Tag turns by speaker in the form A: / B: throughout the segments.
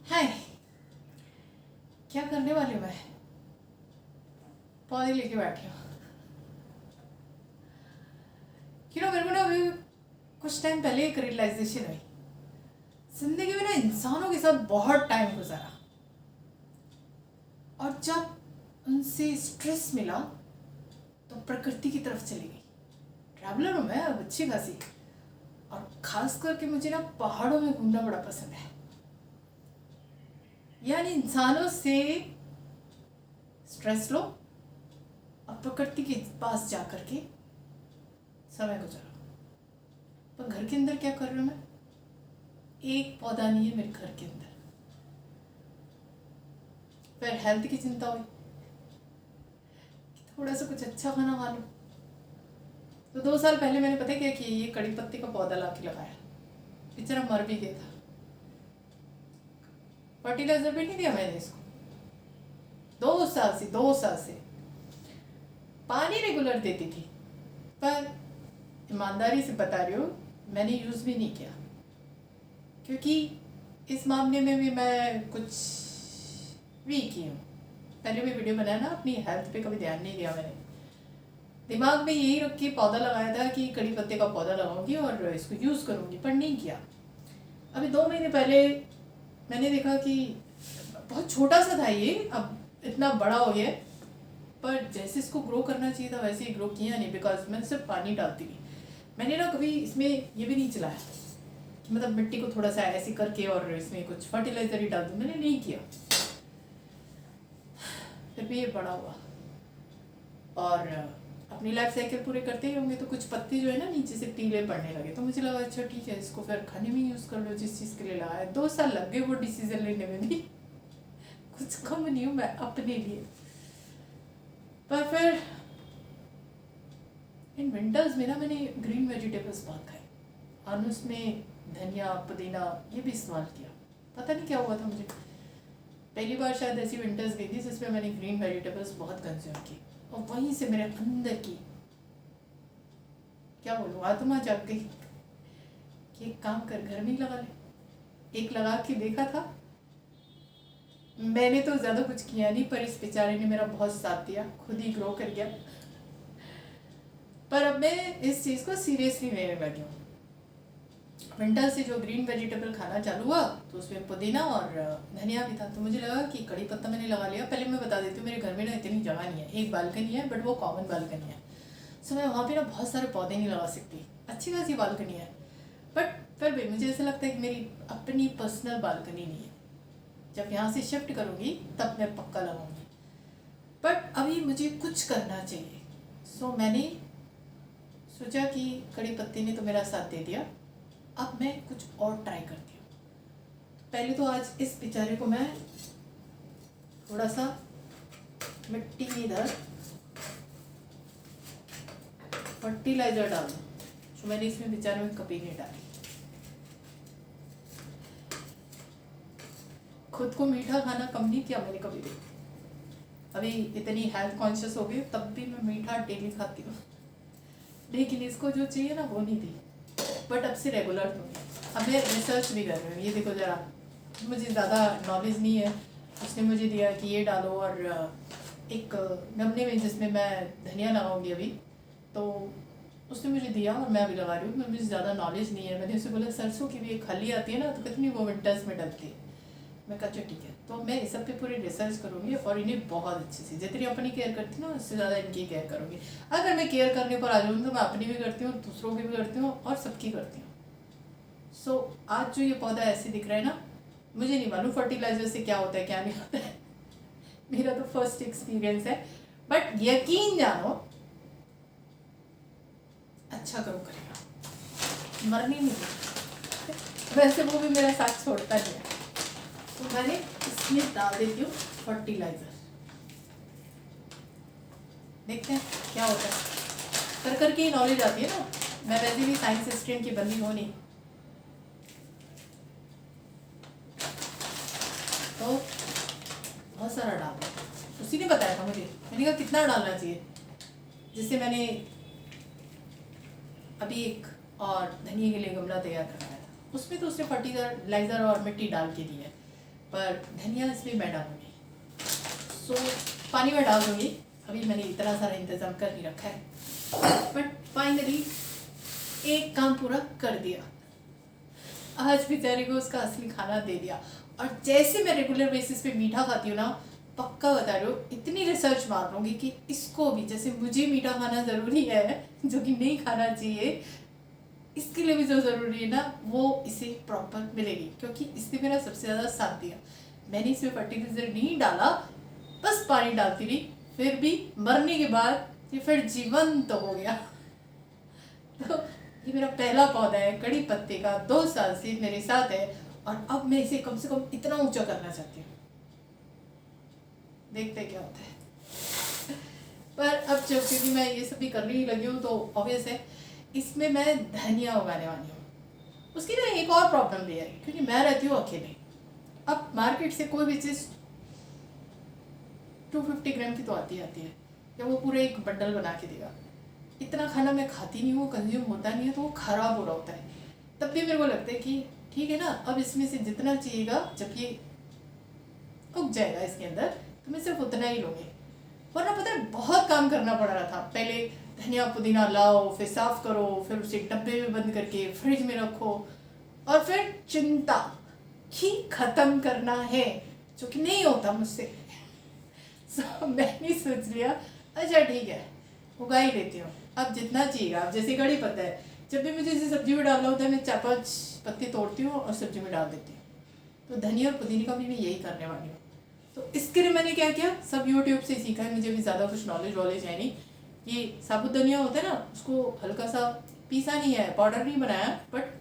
A: हाय, क्या करने वाली हूँ मैं? पौधे लेके बैठी हूँ। मेरे को ना अभी कुछ टाइम पहले एक रियलाइजेशन हुई। जिंदगी में ना इंसानों के साथ बहुत टाइम गुजारा, और जब उनसे स्ट्रेस मिला तो प्रकृति की तरफ चली गई। ट्रैवलर हूँ मैं अब अच्छी खासी, और खास करके मुझे ना पहाड़ों में घूमना बड़ा पसंद है। यानी इंसानों से स्ट्रेस लो और प्रकृति के पास जा करके समय गुजारो। पर घर के अंदर क्या कर रही हूँ मैं? एक पौधा नहीं है मेरे घर के अंदर। फिर हेल्थ की चिंता हुई, थोड़ा सा कुछ अच्छा खाना खा लो। तो 2 साल पहले मैंने पता क्या किया, ये कड़ी पत्ते का पौधा ला के लगाया। बेचारा मर भी गया था। फर्टिलाइजर भी नहीं दिया मैंने इसको। 2 साल से पानी रेगुलर देती थी, पर ईमानदारी से बता रही हूँ मैंने यूज़ भी नहीं किया, क्योंकि इस मामले में भी मैं कुछ वीक ही हूँ। पहले भी वीडियो बनाया ना, अपनी हेल्थ पे कभी ध्यान नहीं दिया मैंने। दिमाग में यही रख के पौधा लगाया था कि कड़ी पत्ते का पौधा लगाऊंगी और इसको यूज़ करूँगी, पर नहीं किया। अभी 2 महीने पहले मैंने देखा कि बहुत छोटा सा था ये, अब इतना बड़ा हो गया, पर जैसे इसको ग्रो करना चाहिए था वैसे ही ग्रो किया नहीं, बिकॉज मैं सिर्फ पानी डालती थी। मैंने ना कभी इसमें ये भी नहीं चलाया, मतलब मिट्टी को थोड़ा सा ऐसे करके और इसमें कुछ फर्टिलाइजर ही डाल दूँ, मैंने नहीं किया। फिर भी ये बड़ा हुआ, और अपनी लाइफ साइकिल पूरे करते ही होंगे तो कुछ पत्ते जो है ना नीचे से पीले पड़ने लगे, तो मुझे लगा अच्छा ठीक है, इसको फिर खाने में यूज़ कर लो जिस चीज़ के लिए लगाया। 2 साल लग गए वो डिसीजन लेने में भी। कुछ कम नहीं हूँ मैं अपने लिए। पर फिर इन विंटर्स में ना मैंने ग्रीन वेजिटेबल्स बहुत खाए, और उसमें धनिया पुदीना ये भी इस्तेमाल किया। पता नहीं क्या हुआ था मुझे, पहली बार शायद ऐसी विंटर्स गई थी जिसमें मैंने ग्रीन वेजिटेबल्स बहुत कंज्यूम की, और वहीं से मेरे अंदर की क्या बोलूँ आत्मा जाग गई कि एक काम कर, घर में ही लगा ले। एक लगा के देखा था, मैंने तो ज़्यादा कुछ किया नहीं, पर इस बेचारे ने मेरा बहुत साथ दिया, खुद ही ग्रो कर गया। पर अब मैं इस चीज़ को सीरियसली लेने लगी हूँ। विंटर से जो ग्रीन वेजिटेबल खाना चालू हुआ तो उसमें पुदीना और धनिया भी था, तो मुझे लगा कि कड़ी पत्ता मैंने लगा लिया। पहले मैं बता देती हूँ, मेरे घर में ना इतनी जगह नहीं है, एक बालकनी है बट वो कॉमन बालकनी है, सो मैं वहाँ पे ना बहुत सारे पौधे नहीं लगा सकती। अच्छी खासी बालकनी है, बट फिर भी मुझे ऐसा लगता है कि मेरी अपनी पर्सनल बालकनी नहीं है। जब यहाँ से शिफ्ट करूँगी तब मैं पक्का लगाऊंगी, बट अभी मुझे कुछ करना चाहिए। सो मैंने सोचा कि कड़ी पत्ते ने तो मेरा साथ दे दिया, अब मैं कुछ और ट्राई करती हूँ। पहले तो आज इस बेचारे को मैं थोड़ा सा मिट्टी की इधर फर्टिलाइजर डाल दूँ, तो मैंने इसमें बेचारे में कभी नहीं डाली। खुद को मीठा खाना कम नहीं किया मैंने कभी भी। अभी इतनी हेल्थ कॉन्शियस हो गई तब भी मैं मीठा डेली खाती हूँ, लेकिन इसको जो चाहिए ना वो नहीं थी, बट अब से रेगुलर दूँगी। अब मैं रिसर्च भी कर रही हूँ, ये देखो ज़रा, मुझे ज़्यादा नॉलेज नहीं है। उसने मुझे दिया कि ये डालो, और एक गमले में जिसमें मैं धनिया लगाऊंगी अभी, तो उसने मुझे दिया और मैं अभी लगा रही हूँ। मुझे ज़्यादा नॉलेज नहीं है। मैंने उसे बोला सरसों की भी एक खली आती है ना, तो कितनी वो विंटर्स में डलती है। मैं कहा अच्छा ठीक है, तो मैं इस सब पे पूरी रिसर्च करूँगी और इन्हें बहुत अच्छे से, जितनी अपनी केयर करती हूँ ना उससे ज़्यादा इनकी केयर करूँगी। अगर मैं केयर करने पर आ जाऊँ तो मैं अपनी भी करती हूँ, दूसरों की भी करती हूँ और सबकी करती हूँ। सो आज जो ये पौधा ऐसे दिख रहा है ना, मुझे नहीं मालूम फर्टिलाइजर से क्या होता है क्या नहीं होता है। मेरा तो फर्स्ट एक्सपीरियंस है, बट यकीन जानो अच्छा करो करेगा, मरनी नहीं है। वैसे वो भी मेरा साथ छोड़ता नहीं है, तो मैंने इसमें डाल देती हूँ फर्टिलाइजर। देखते हैं क्या होता है। कर के ही नॉलेज आती है ना, मैं वैसे भी साइंस स्टूडेंट की बंदी हो नहीं, तो बहुत सारा डाल। उसी ने बताया था मुझे, मैंने कहा कितना डालना चाहिए, जिससे मैंने अभी एक और धनिया के लिए गमला तैयार करवाया था, उसमें तो उसने फर्टिलाइजर और मिट्टी डाल के दी है, पर धनिया इसमें मैं डालूँगी। सो पानी में डाल दूँगी। अभी मैंने इतना सारा इंतज़ाम कर नहीं रखा है, बट फाइनली एक काम पूरा कर दिया। आज बेचारे को उसका असली खाना दे दिया। और जैसे मैं रेगुलर बेसिस पे मीठा खाती हूँ ना, पक्का बता रही हूँ, इतनी रिसर्च मार लूँगी कि इसको भी, जैसे मुझे मीठा खाना ज़रूरी है जो कि नहीं खाना चाहिए, इसके लिए भी जो ज़रूरी है ना वो इसे प्रॉपर मिलेगी, क्योंकि इसने मेरा सबसे ज़्यादा साथ दिया। मैंने इसमें फर्टिलाइजर नहीं डाला, बस पानी डालती रही, फिर भी मरने के बाद ये फिर जीवंत हो गया। तो ये मेरा पहला पौधा है कड़ी पत्ते का, 2 साल से मेरे साथ है, और अब मैं इसे कम से कम इतना ऊंचा करना चाहती हूँ। देखते क्या होता है। पर अब जब क्योंकि मैं ये सब भी करने ही लगी हूँ, तो ऑब्वियस है इसमें मैं धनिया उगाने वाली हूँ। उसकी ना एक और प्रॉब्लम भी है, क्योंकि मैं रहती हूँ अकेले। अब मार्केट से कोई भी चीज़ 250 ग्राम की तो आती है, या वो पूरे एक बंडल बना के देगा। इतना खाना मैं खाती नहीं हूँ, कंज्यूम होता नहीं है, तो वो ख़राब हो रहा होता है। तब भी मेरे को लगता है कि ठीक है ना, अब इसमें से जितना चाहिएगा, जब ये उग जाएगा इसके अंदर, तो मैं सिर्फ उतना ही लूँगी। वरना पता है बहुत काम करना पड़ रहा था। पहले धनिया पुदीना लाओ, फिर साफ़ करो, फिर उसे डब्बे में बंद करके फ्रिज में रखो, और फिर चिंता कि ख़त्म करना है, जो कि नहीं होता मुझसे। सो मैंने सोच लिया अच्छा ठीक है, उगा ही लेती हूँ। अब जितना चाहिएगा, अब जैसे कड़ी पत्ता है, जब भी मुझे इसे सब्जी में डालना होता है, मैं 4-5 पत्ते तोड़ती हूँ और सब्जी में डाल देती हूँ। तो धनिया और पुदीने का भी मैं यही करने वाली हूँ। तो इसके लिए मैंने क्या किया, सब यूट्यूब से सीखा है। मुझे भी ज़्यादा कुछ नॉलेज है नहीं। ये साबुत धनिया होता है ना, उसको हल्का सा पीसा नहीं है, पाउडर नहीं बनाया, बट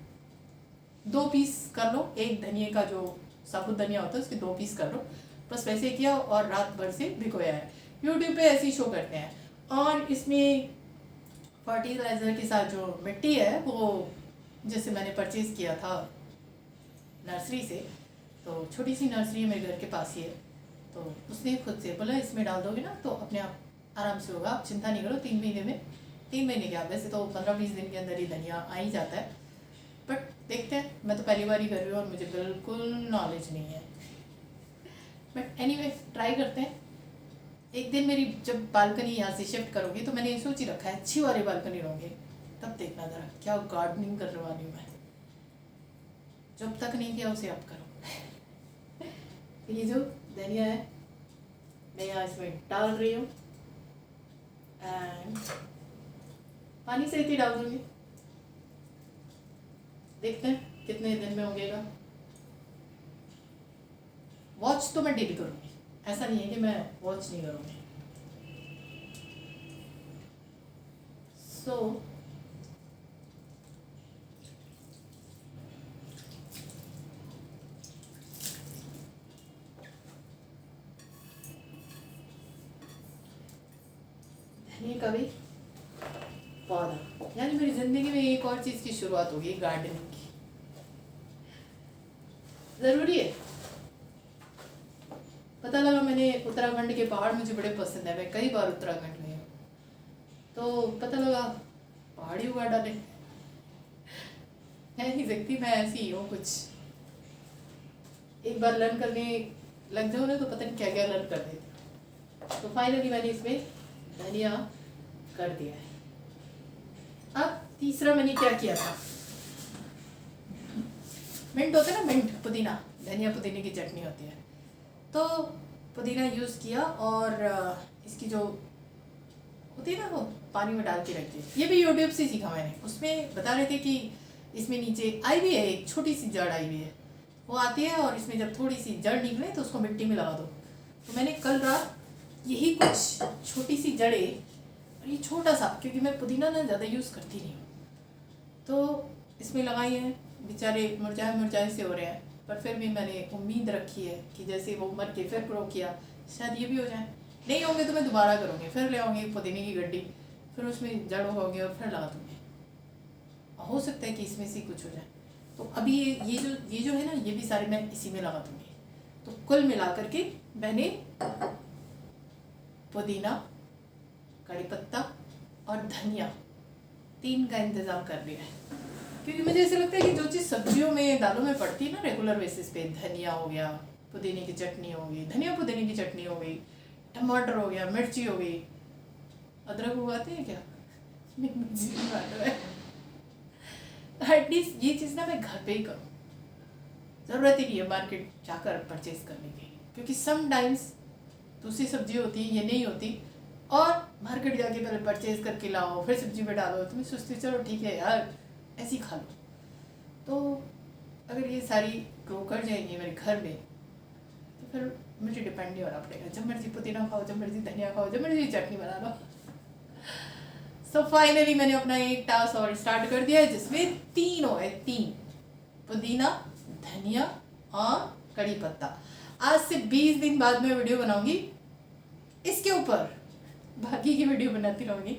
A: 2 पीस कर लो। एक धनिया का जो साबुत धनिया होता है उसके 2 पीस कर लो, बस वैसे किया और रात भर से भिगोया है। यूट्यूब पे ऐसे ही शो करते हैं। और इसमें फर्टिलाइज़र के साथ जो मिट्टी है वो जैसे मैंने परचेज़ किया था नर्सरी से, तो छोटी सी नर्सरी है मेरे घर के पास ही है, तो उसने खुद से बोला इसमें डाल दोगे ना तो अपने आप आराम से होगा, आप चिंता नहीं करो। 3 महीने में, 3 महीने क्या, वैसे तो 15-20 दिन के अंदर ही धनिया आ ही जाता है, बट देखते हैं। मैं तो पहली बार ही कर रही हूँ और मुझे बिल्कुल नॉलेज नहीं है, बट एनीवे ट्राई करते हैं। एक दिन मेरी जब बालकनी यहाँ से शिफ्ट करोगी तो मैंने सोच ही रखा है अच्छी वाली बालकनी रहूँगी, तब देखना ज़रा क्या गार्डनिंग करने वाली हूँ मैं। जब तक नहीं किया उसे अब करो। ये जो धनिया है मैं यहाँ इसमें डाल रही हूँ, एंड पानी से ही डाल दूँगी। देखते हैं कितने दिन में उगेगा। वॉच तो मैं डेली करूँगी, ऐसा नहीं है कि मैं वॉच नहीं करूँगी। सो धनिया का भी पौधा, यानी मेरी ज़िंदगी में एक और चीज़ की शुरुआत होगी, गार्डनिंग की। ज़रूरी है। पता लगा मैंने उत्तराखंड के पहाड़ मुझे बड़े पसंद है, मैं कई बार उत्तराखंड में हूँ, तो पता लगा पहाड़ी उगा डाले। मैं नहीं सकती, मैं ऐसी ही हूँ कुछ। एक बार लर्न करने लग जाओ ना तो पता नहीं क्या क्या लर्न कर देती। तो फाइनली मैंने इसमें धनिया कर दिया है। अब तीसरा मैंने क्या किया था, मिंट होता है ना, मिंट, पुदीना, धनिया पुदीने की चटनी होती है, तो पुदीना यूज़ किया और इसकी जो होती है ना वो पानी में डाल के रखती है। ये भी यूट्यूब से सीखा मैंने। उसमें बता रहे थे कि इसमें नीचे आई भी है, एक छोटी सी जड़ आई हुई है, वो आती है और इसमें जब थोड़ी सी जड़ निकले तो उसको मिट्टी में लगा दो। तो मैंने कल रात यही कुछ छोटी सी जड़ें, और ये छोटा सा, क्योंकि मैं पुदीना ना ज़्यादा यूज़ करती नहीं हूँ, तो इसमें लगाई हैं। बेचारे मुरझाए से हो रहे हैं, पर फिर भी मैंने उम्मीद रखी है कि जैसे वो मर के फिर ग्रो किया, शायद ये भी हो जाए। नहीं होंगे तो मैं दोबारा करूँगी, फिर ले आऊँगी पुदीने की गड्डी, फिर उसमें जड़ होगी और फिर लगा दूँगी। हो सकता है कि इसमें से कुछ हो जाए। तो अभी ये जो है ना, ये भी सारे मैं इसी में लगा दूँगी। तो कुल मिला करके मैंने पुदीना, कड़ी पत्ता और धनिया 3 का इंतज़ाम कर लिया है, क्योंकि मुझे ऐसा लगता है कि जो चीज़ सब्जियों में, दालों में पड़ती है ना रेगुलर बेसिस पे, धनिया हो गया, पुदीने की चटनी हो गई, धनिया पुदीने की चटनी हो गई, टमाटर हो गया, मिर्ची हो गई। अदरक उगाते हैं क्या? नहीं, मिर्ची उगाते हैं। एटलीस्ट ये चीज़ ना मैं घर पे ही करूँ, ज़रूरत ही नहीं है मार्केट जाकर परचेज करने की, क्योंकि समटाइम्स दूसरी सब्जी होती है ये नहीं होती, और मार्केट जाके पहले परचेज करके लाओ फिर सब्जी में डालो, तो मैं सोचती चलो ठीक है यार ऐसे ही खा लो। तो अगर ये सारी ग्रो कर जाएंगी मेरे घर में तो फिर मुझे डिपेंड नहीं होना पड़ेगा, जब मर्जी पुदीना खाओ, जब मर्जी धनिया खाओ, जब मर्जी चटनी बना लो। सो फाइनली मैंने अपना एक टास्क और स्टार्ट कर दिया है, जिसमें 3 है, 3 पुदीना, धनिया और कड़ी पत्ता। आज से 20 दिन बाद मैं वीडियो बनाऊंगी इसके ऊपर, बाकी की वीडियो बनाती रहूंगी।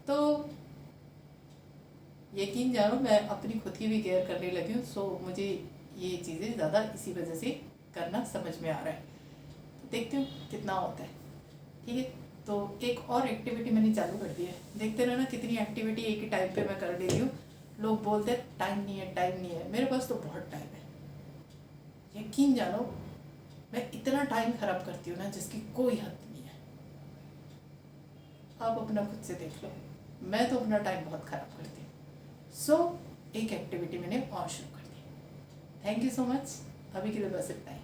A: तो यकीन जानो मैं अपनी खुद की भी केयर करने लगी हूँ। सो मुझे ये चीज़ें ज़्यादा इसी वजह से करना समझ में आ रहा है। तो देखती हूँ कितना होता है। ठीक है, तो एक और एक्टिविटी मैंने चालू कर दी है। देखते रहना कितनी एक्टिविटी एक ही टाइम पे मैं कर ले रही हूँ। लोग बोलते हैं टाइम नहीं है, टाइम नहीं है, मेरे पास तो बहुत टाइम है। यकीन जानो मैं इतना टाइम खराब करती हूँ ना जिसकी कोई हद नहीं है। आप अपना खुद से देख लो, मैं तो अपना टाइम बहुत खराब करती हूँ। सो एक एक्टिविटी मैंने और शुरू कर दी। थैंक यू सो मच, अभी के लिए बस इतना ही।